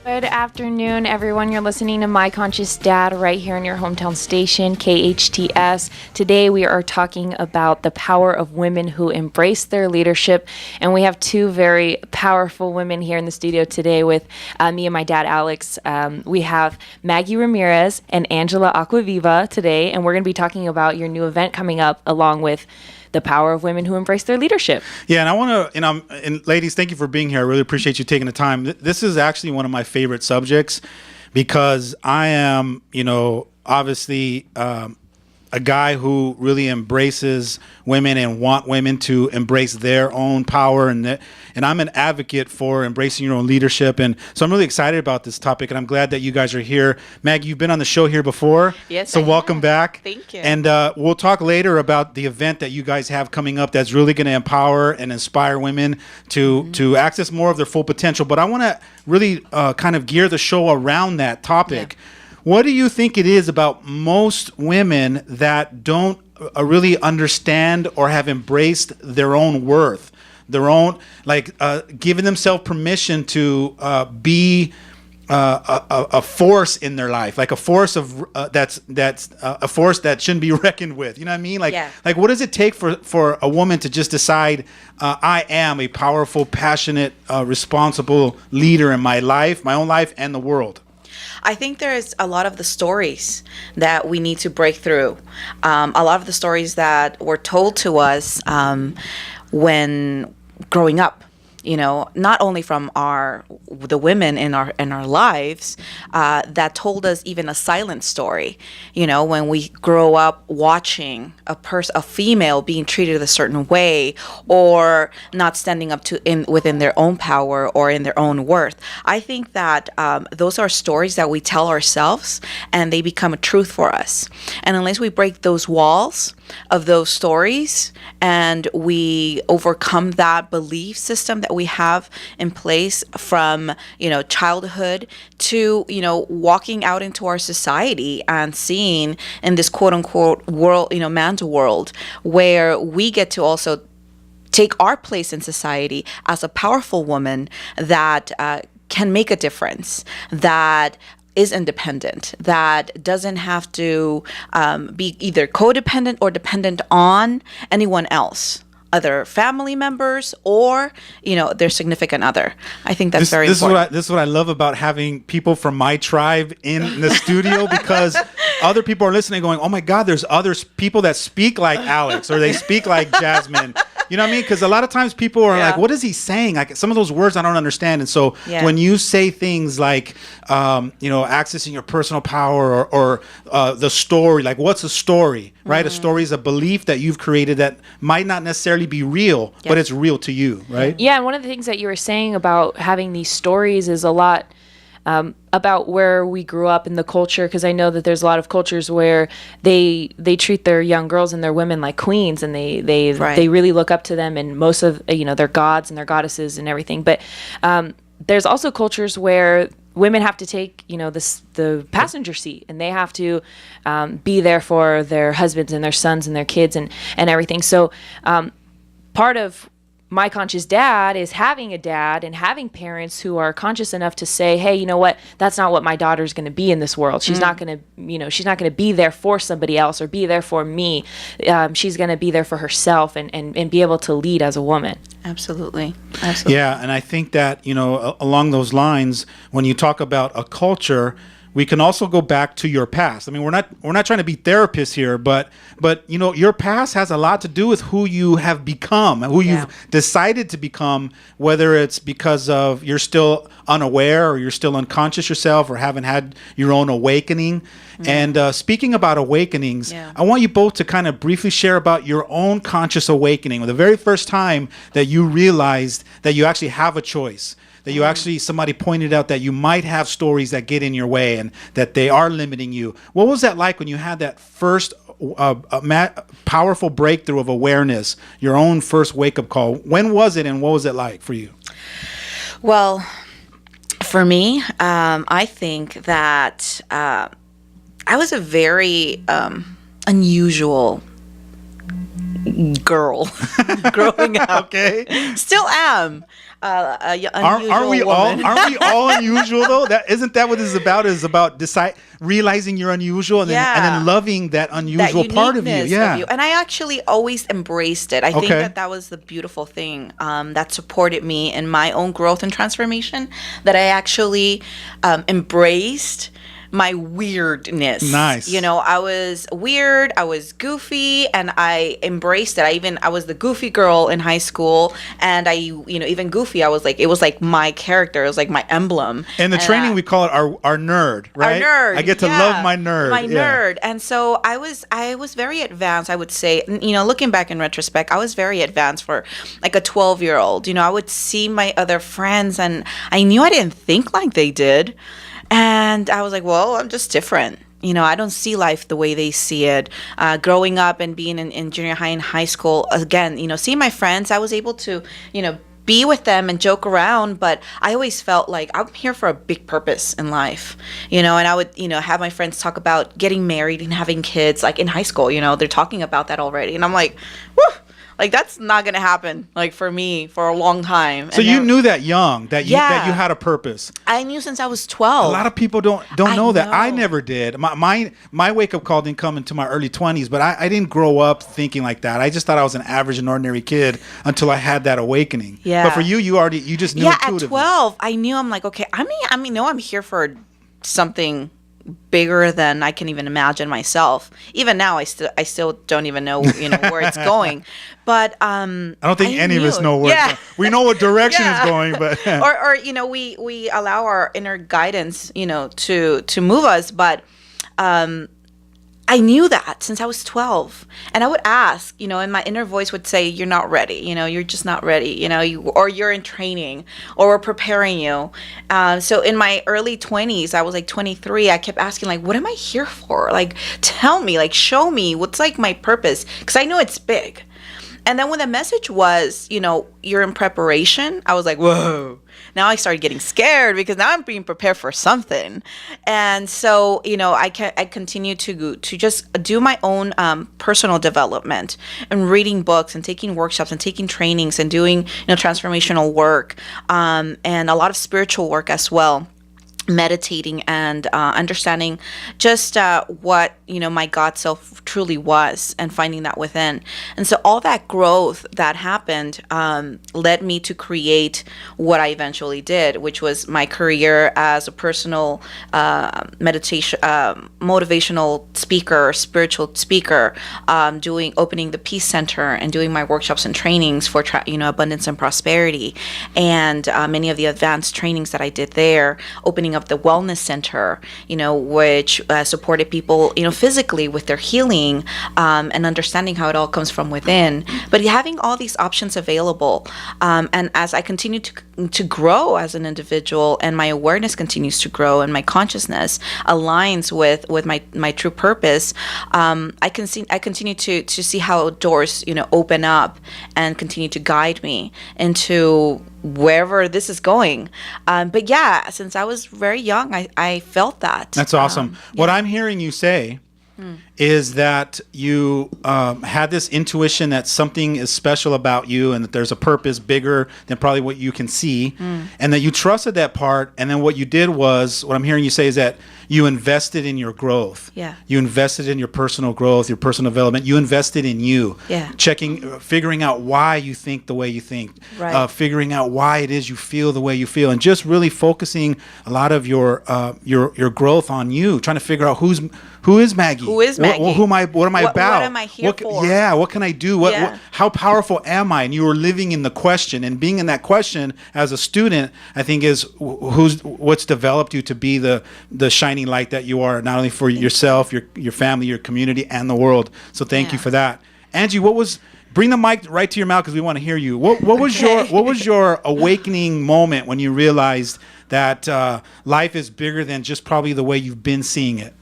Good afternoon, everyone. You're listening to My Conscious Dad right here in your hometown station, KHTS. Today, we are talking about the power of women who embrace their leadership. And we have two very powerful women here in the studio today with me and my dad, Alex. We have Maggie Ramirez and Angela Aquaviva today. And we're going to be talking about your new event coming up along with the power of women who embrace their leadership. Yeah, and I want to, and ladies, thank you for being here. I really appreciate you taking the time. This is actually one of my favorite subjects because I am, obviously a guy who really embraces women and want women to embrace their own power. And I'm an advocate for embracing your own leadership. And so I'm really excited about this topic. And I'm glad that you guys are here. Maggie, you've been on the show here before. Yes. So welcome back. Thank you. And we'll talk later about the event that you guys have coming up that's really going to empower and inspire women to access more of their full potential. But I want to really kind of gear the show around that topic. Yeah. What do you think it is about most women that don't really understand or have embraced their own worth, their own, giving themselves permission to be a force in their life, like a force of that's a force that shouldn't be reckoned with. You know what I mean? Like what does it take for a woman to just decide I am a powerful, passionate, responsible leader in my life, my own life, and the world? I think there's a lot of the stories that we need to break through. A lot of the stories that were told to us when growing up, not only from the women in our lives that told us even a silent story. When we grow up watching a female being treated a certain way or not standing up within their own power or in their own worth. I think that those are stories that we tell ourselves and they become a truth for us. And unless we break those walls of those stories and we overcome that belief system that we have in place from childhood to walking out into our society and seeing in this quote unquote world, man's world, where we get to also take our place in society as a powerful woman that can make a difference, that is independent, that doesn't have to be either codependent or dependent on anyone else, other family members or their significant other. I think that's very important. This is what I love about having people from my tribe in the studio, because other people are listening going, oh my God, there's other people that speak like Alex or they speak like Jazmine. You know what I mean? Because a lot of times people are like, what is he saying? Like some of those words I don't understand. And so when you say things like, accessing your personal power or the story, like what's a story, right? Mm-hmm. A story is a belief that you've created that might not necessarily be real, but it's real to you, right? Yeah. And one of the things that you were saying about having these stories is a lot about where we grew up in the culture, because I know that there's a lot of cultures where they treat their young girls and their women like queens, and they really look up to them, and most of their gods and their goddesses and everything. But there's also cultures where women have to take the passenger seat, and they have to be there for their husbands and their sons and their kids and everything. So part of My Conscious Dad is having a dad and having parents who are conscious enough to say, hey, you know what, that's not what my daughter's going to be in this world. She's not going to, she's not going to be there for somebody else or be there for me. She's going to be there for herself and be able to lead as a woman. Absolutely. Yeah. And I think that, along those lines, when you talk about a culture, we can also go back to your past. I mean, we're not trying to be therapists here, but your past has a lot to do with who you have become, who you've decided to become, whether it's because of you're still unaware or you're still unconscious yourself or haven't had your own awakening. Mm-hmm. And speaking about awakenings, I want you both to kind of briefly share about your own conscious awakening, the very first time that you realized that you actually have a choice. That you actually, somebody pointed out that you might have stories that get in your way and that they are limiting you. What was that like when you had that first powerful breakthrough of awareness, your own first wake-up call? When was it and what was it like for you? Well, for me, I think that I was a very unusual girl growing up. Okay. Still am. Aren't we all unusual though? Isn't that what this is about? Is about realizing you're unusual and then loving that unusual part of you. Yeah. And I actually always embraced it. I think that was the beautiful thing that supported me in my own growth and transformation, that I actually embraced my weirdness. Nice. You know, I was weird, I was goofy, and I embraced it. I was the goofy girl in high school, and even goofy, it was like my character. It was like my emblem. In the training, we call it our nerd, right? Our nerd. I get to love my nerd. My nerd. And so I was very advanced, I would say. You know, looking back in retrospect, I was very advanced for like a 12-year-old. You know, I would see my other friends, and I knew I didn't think like they did. And I was like, well, I'm just different. You know, I don't see life the way they see it. Growing up and being in junior high and high school, again, you know, seeing my friends, I was able to, you know, be with them and joke around, but I always felt like I'm here for a big purpose in life, you know, and I would, you know, have my friends talk about getting married and having kids, like in high school, you know, they're talking about that already. And I'm like, whew. Like, that's not going to happen, like, for me, for a long time. So you knew that young, that you had a purpose. I knew since I was 12. A lot of people don't know that. I never did. My wake-up call didn't come into my early 20s, but I didn't grow up thinking like that. I just thought I was an average and ordinary kid until I had that awakening. Yeah. But for you just knew intuitively. At 12, I knew. I'm like, okay, I'm here for something bigger than I can even imagine myself. Even now, I still don't even know, you know, where it's going. But I don't think any of us know where it's going. We know what direction it's going, but or you know, we allow our inner guidance, you know, to move us. But I knew that since I was 12, and I would ask, you know, and my inner voice would say, "You're not ready. You know, you're just not ready. You know, or you're in training, or we're preparing you." So in my early 20s, I was like 23. I kept asking, like, "What am I here for? Like, tell me, like, show me what's like my purpose," because I know it's big. And then when the message was, you know, you're in preparation, I was like, whoa. Now I started getting scared because now I'm being prepared for something. And so, you know, I continue to just do my own personal development and reading books and taking workshops and taking trainings and doing, you know, transformational work and a lot of spiritual work as well. Meditating and understanding just what, you know, my God self truly was, and finding that within. And so all that growth that happened led me to create what I eventually did, which was my career as a personal motivational speaker, spiritual speaker, opening the Peace Center and doing my workshops and trainings for abundance and prosperity, and many of the advanced trainings that I did there, opening up the Wellness Center, you know, which supported people, you know, physically with their healing and understanding how it all comes from within. But having all these options available, and as I continue to grow as an individual, and my awareness continues to grow, and my consciousness aligns with my true purpose, I continue to see how doors, you know, open up and continue to guide me into wherever this is going. But yeah, since I was very young, I felt that. That's awesome. What I'm hearing you say is that you had this intuition that something is special about you, and that there's a purpose bigger than probably what you can see, and that you trusted that part. And then what you did was, what I'm hearing you say is that you invested in your growth. Yeah. You invested in your personal growth, your personal development. You invested in you. Yeah. Figuring out why you think the way you think. Right. Figuring out why it is you feel the way you feel, and just really focusing a lot of your growth on you, trying to figure out who is Maggie? Who is Maggie? What am I about? What am I here for? Yeah, what can I do? How powerful am I? And you were living in the question, and being in that question as a student, I think is what's developed you to be the shining light that you are, not only for yourself, your family, your community, and the world. So thank you for that. Angie, bring the mic right to your mouth because we want to hear you. What was your awakening moment when you realized that life is bigger than just probably the way you've been seeing it?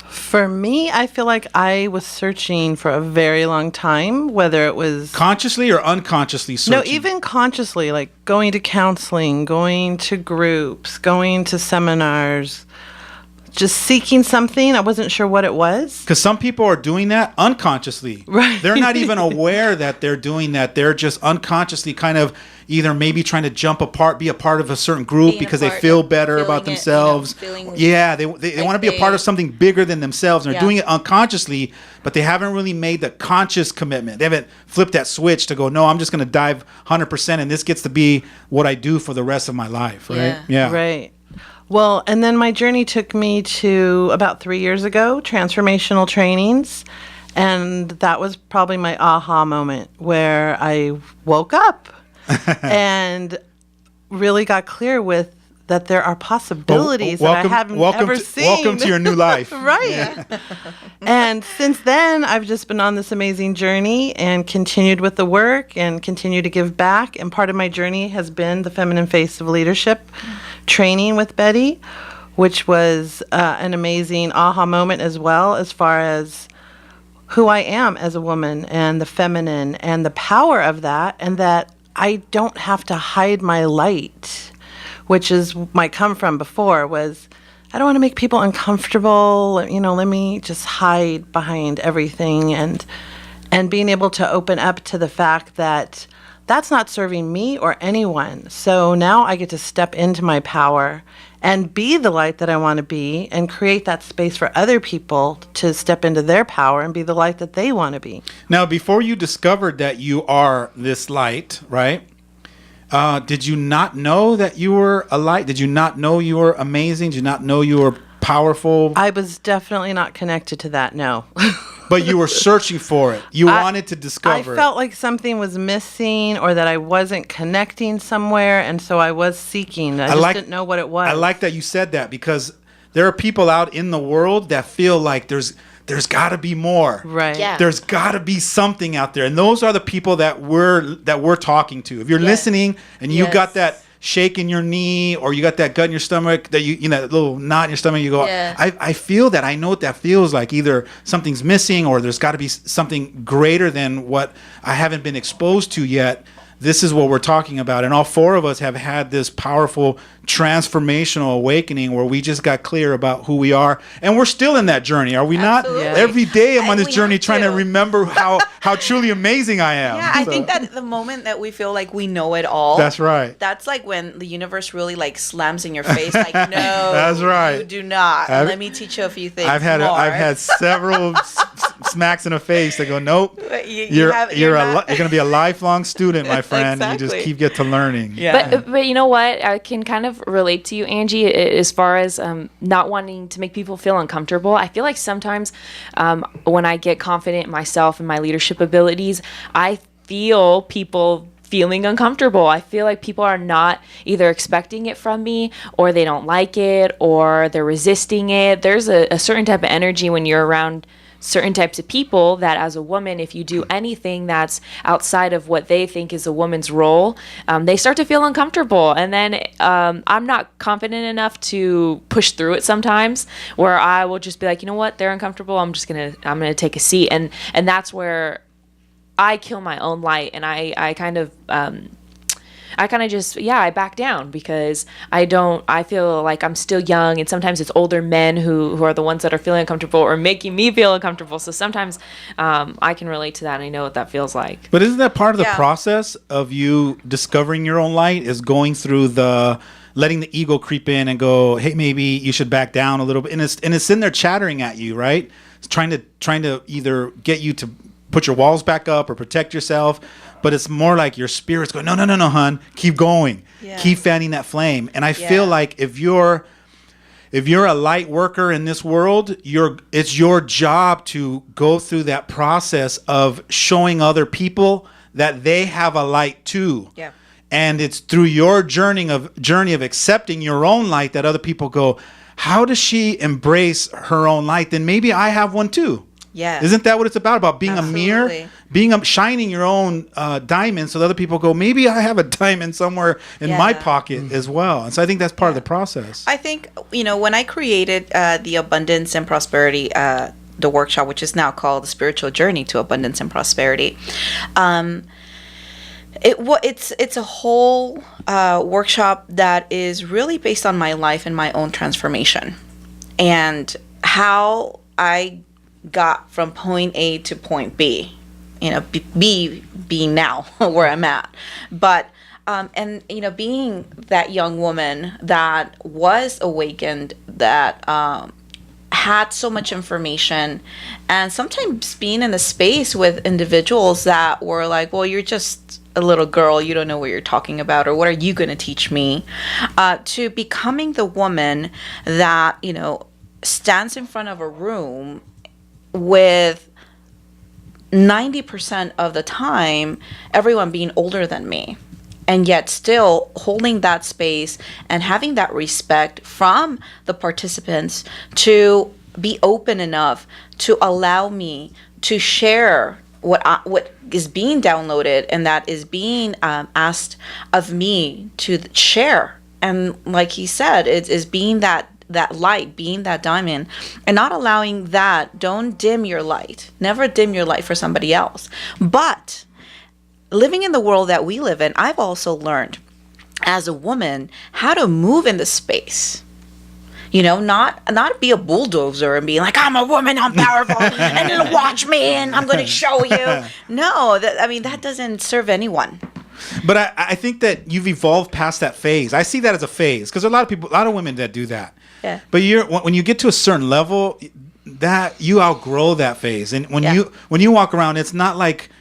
For me, I feel like I was searching for a very long time, whether it was consciously or unconsciously searching. No, even consciously, like going to counseling, going to groups, going to seminars, just seeking something. I wasn't sure what it was. Because some people are doing that unconsciously. Right. They're not even aware that they're doing that. They're just unconsciously kind of either maybe trying to jump apart, be a part of a certain group Being because a they part feel of better feeling about it, themselves. feeling Yeah, they like want to be a part of something bigger than themselves. And they're Yeah. doing it unconsciously, but they haven't really made the conscious commitment. They haven't flipped that switch to go, no, I'm just going to dive 100% and this gets to be what I do for the rest of my life, right? Yeah. Right. Well, and then my journey took me to about 3 years ago, transformational trainings. And that was probably my aha moment where I woke up and really got clear with that there are possibilities that I haven't ever seen. Welcome to your new life. Right. Yeah. And since then, I've just been on this amazing journey and continued with the work and continue to give back. And part of my journey has been the Feminine Face of Leadership training with Betty, which was an amazing aha moment as well, as far as who I am as a woman and the feminine and the power of that, and that I don't have to hide my light, which is my come from before was, I don't want to make people uncomfortable. Let me just hide behind everything and being able to open up to the fact that that's not serving me or anyone. So now I get to step into my power and be the light that I want to be and create that space for other people to step into their power and be the light that they want to be. Now, before you discovered that you are this light, right? Did you not know that you were a light? Did you not know you were amazing? Did you not know you were powerful? I was definitely not connected to that, no. But you were searching for it. You wanted to discover I felt like something was missing or that I wasn't connecting somewhere, and so I was seeking. I just didn't know what it was. I like that you said that, because there are people out in the world that feel like there's got to be more. Right. Yeah. There's got to be something out there. And those are the people that we're talking to. If you're listening and you got that shake in your knee or you got that gut in your stomach, that that little knot in your stomach, you go, I feel that. I know what that feels like. Either something's missing or there's got to be something greater than what I haven't been exposed to yet. This is what we're talking about. And all four of us have had this powerful transformational awakening where we just got clear about who we are. And we're still in that journey, are we Absolutely. not? Every day I'm on this we journey have trying to to. remember how truly amazing I am. Yeah, I So, think that the moment that we feel like we know it all, that's right. that's like when the universe really like slams in your face, like, no, That's right. you do not. Let me teach you a few things. I've had several smacks in the face that go, nope. You're going to be a lifelong student, my friend. And you just Exactly. get to learning. Yeah. But you know what? I can kind of relate to you, Angie, as far as not wanting to make people feel uncomfortable. I feel like sometimes when I get confident in myself and my leadership abilities, I feel people feeling uncomfortable. I feel like people are not either expecting it from me or they don't like it or they're resisting it. There's a certain type of energy when you're around certain types of people that as a woman, if you do anything that's outside of what they think is a woman's role, they start to feel uncomfortable. And then I'm not confident enough to push through it sometimes, where I will just be like, you know what, they're uncomfortable. I'm gonna take a seat. And that's where I kill my own light. And I kind of just, I back down because I feel like I'm still young, and sometimes it's older men who are the ones that are feeling uncomfortable or making me feel uncomfortable. So sometimes I can relate to that and I know what that feels like. But isn't that part of the Yeah. process of you discovering your own light, is going through letting the ego creep in and go, hey, maybe you should back down a little bit. And it's in there chattering at you, right? It's trying to either get you to put your walls back up or protect yourself. But it's more like your spirit's going, no, hun, keep going. Yeah. Keep fanning that flame. And I feel like if you're a light worker in this world, it's your job to go through that process of showing other people that they have a light too. Yeah. And it's through your journey of accepting your own light that other people go, how does she embrace her own light? Then maybe I have one too. Yeah. Isn't that what it's about being Absolutely. a mirror, shining your own diamond so that other people go, maybe I have a diamond somewhere in my pocket as well. And so I think that's part of the process. I think, when I created the Abundance and Prosperity, the workshop, which is now called the Spiritual Journey to Abundance and Prosperity, it's a whole workshop that is really based on my life and my own transformation. and how I got from point A to point B, B being now where I'm at. But and being that young woman that was awakened, that had so much information, and sometimes being in the space with individuals that were like, well, you're just a little girl, you don't know what you're talking about, or what are you going to teach me, to becoming the woman that stands in front of a room with 90% of the time everyone being older than me, and yet still holding that space and having that respect from the participants to be open enough to allow me to share what is being downloaded and that is being asked of me to share. And like he said, it is being that light, being that diamond, and not allowing that. Don't dim your light. Never dim your light for somebody else. But living in the world that we live in, I've also learned as a woman how to move in the space. Not be a bulldozer and be like, I'm a woman, I'm powerful, and then watch me, and I'm going to show you. No, that doesn't serve anyone. But I think that you've evolved past that phase. I see that as a phase, because there are a lot of women that do that. Yeah. But when you get to a certain level, that you outgrow that phase, and when you walk around, it's not like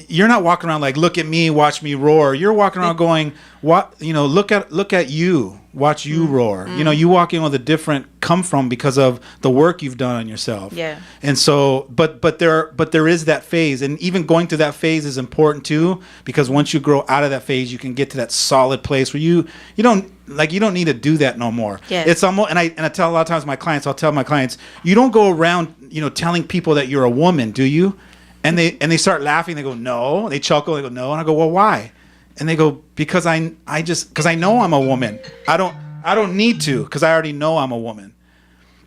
you're not walking around like, look at me, watch me roar. You're walking around going, what, look at you, watch you roar. You walk in with a different come from because of the work you've done on yourself. Yeah. And so, but there is that phase, and even going through that phase is important too, because once you grow out of that phase, you can get to that solid place where you don't need to do that no more. Yeah. It's almost, and I tell a lot of times I'll tell my clients, you don't go around, telling people that you're a woman, do you? And they start laughing. They go, no. They chuckle. They go, no. And I go, well, why? And they go, because I know I'm a woman. I don't need to, because I already know I'm a woman.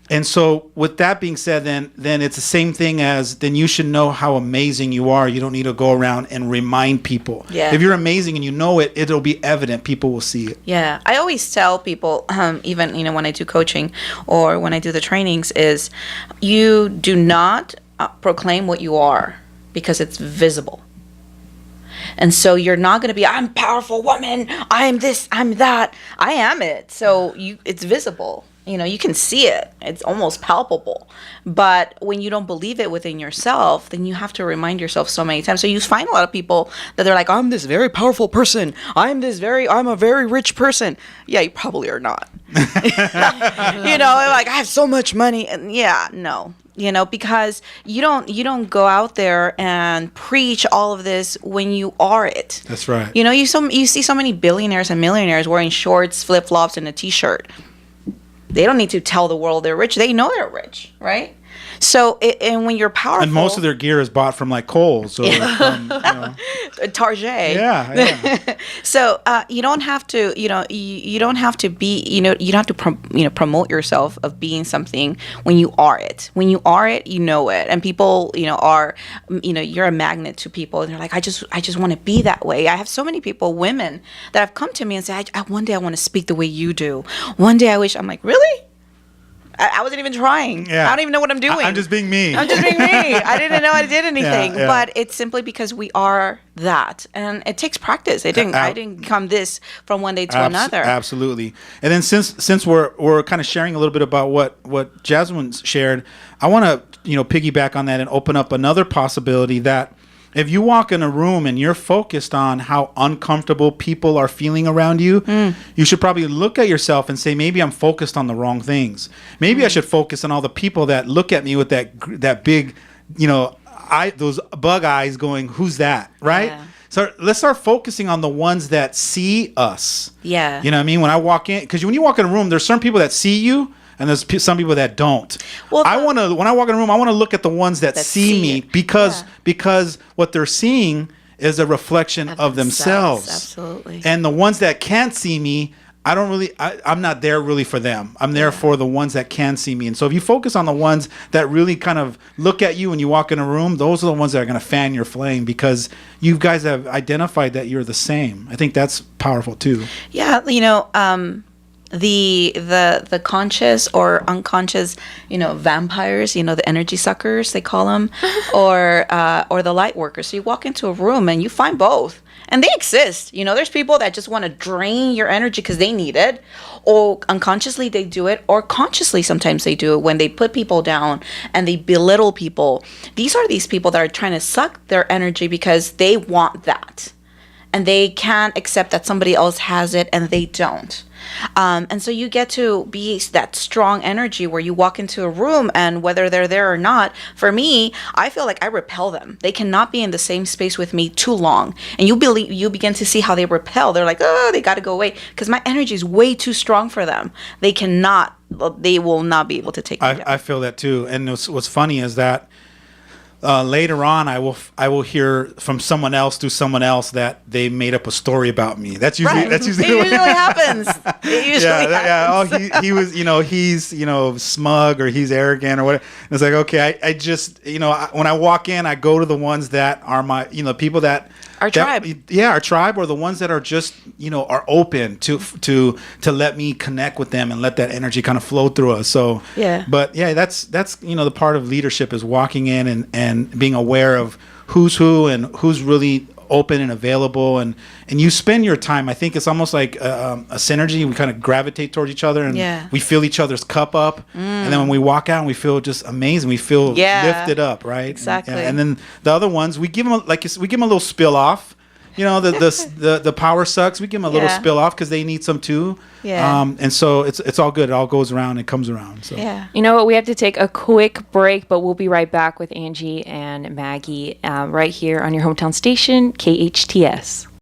And so with that being said, then it's the same thing as, then you should know how amazing you are. You don't need to go around and remind people. Yeah. If you're amazing and you know it, it'll be evident. People will see it. Yeah. I always tell people, even, when I do coaching or when I do the trainings, is you do not proclaim what you are, because it's visible. And so you're not going to be, I'm a powerful woman, I am this, I'm that. I am it. So it's visible. You can see it. It's almost palpable. But when you don't believe it within yourself, then you have to remind yourself so many times. So you find a lot of people that they're like, I'm this very powerful person. I'm a very rich person. Yeah, you probably are not. Like, I have so much money. And yeah, no. Because you don't go out there and preach all of this when you are it. That's right. You see so many billionaires and millionaires wearing shorts, flip-flops, and a t-shirt. They don't need to tell the world they're rich. They know they're rich, right? So, and when you're powerful, and most of their gear is bought from like Kohl's or from, Target. Yeah. So you don't have to, you don't have to be, you don't have to, promote yourself of being something when you are it. When you are it, you know it, and people, are, you're a magnet to people, and they're like, I just want to be that way. I have so many people, women, that have come to me and say, one day I want to speak the way you do. One day I wish. I'm like, really? I wasn't even trying. Yeah. I don't even know what I'm doing. I'm just being me. I didn't know I did anything. Yeah. But it's simply because we are that. And it takes practice. I didn't come this from one day to another. Absolutely. And then since we're kind of sharing a little bit about what Jazmine shared, I want to, piggyback on that and open up another possibility that if you walk in a room and you're focused on how uncomfortable people are feeling around you, you should probably look at yourself and say, maybe I'm focused on the wrong things. Maybe I should focus on all the people that look at me with that big, those bug eyes going, who's that, right? Yeah. So let's start focusing on the ones that see us. Yeah. You know what I mean? When I walk in, because when you walk in a room, there's certain people that see you, and there's some people that don't. Well, when I walk in a room, I want to look at the ones that see me because what they're seeing is a reflection of themselves. Absolutely. And the ones that can't see me, I'm not there really for them. I'm there for the ones that can see me. And so if you focus on the ones that really kind of look at you when you walk in a room, those are the ones that are going to fan your flame, because you guys have identified that you're the same. I think that's powerful too. Yeah, the conscious or unconscious, vampires, the energy suckers they call them, or the light workers. So you walk into a room and you find both. And they exist. There's people that just want to drain your energy because they need it, or unconsciously they do it, or consciously sometimes they do it when they put people down and they belittle people. These are these people that are trying to suck their energy because they want that. And they can't accept that somebody else has it and they don't. And so you get to be that strong energy where you walk into a room, and whether they're there or not, for me, I feel like I repel them. They cannot be in the same space with me too long. And you begin to see how they repel. They're like, oh, they got to go away because my energy is way too strong for them. They will not be able to take me down. I feel that too. And what's funny is that later on, I will hear from someone else through someone else that they made up a story about me. That's usually Right. that's usually It usually happens. It usually happens. Oh, he was he's smug or he's arrogant or whatever. And it's like, okay, I just when I walk in, I go to the ones that are my people that Our tribe. Our tribe, or the ones that are just are open to let me connect with them and let that energy kind of flow through us. So but that's the part of leadership is walking in and being aware of who's who and who's really open and available, and you spend your time. I think it's almost like a synergy. We kind of gravitate towards each other, and we fill each other's cup up, and then when we walk out, we feel just amazing. We feel lifted up, right? Exactly. And then the other ones, we give them a little spill off. The power sucks. We give them a little spill off because they need some too. Yeah. And so it's all good. It all goes around. It comes around. So. Yeah. You know what? We have to take a quick break, but we'll be right back with Angie and Maggie right here on your hometown station, KHTS.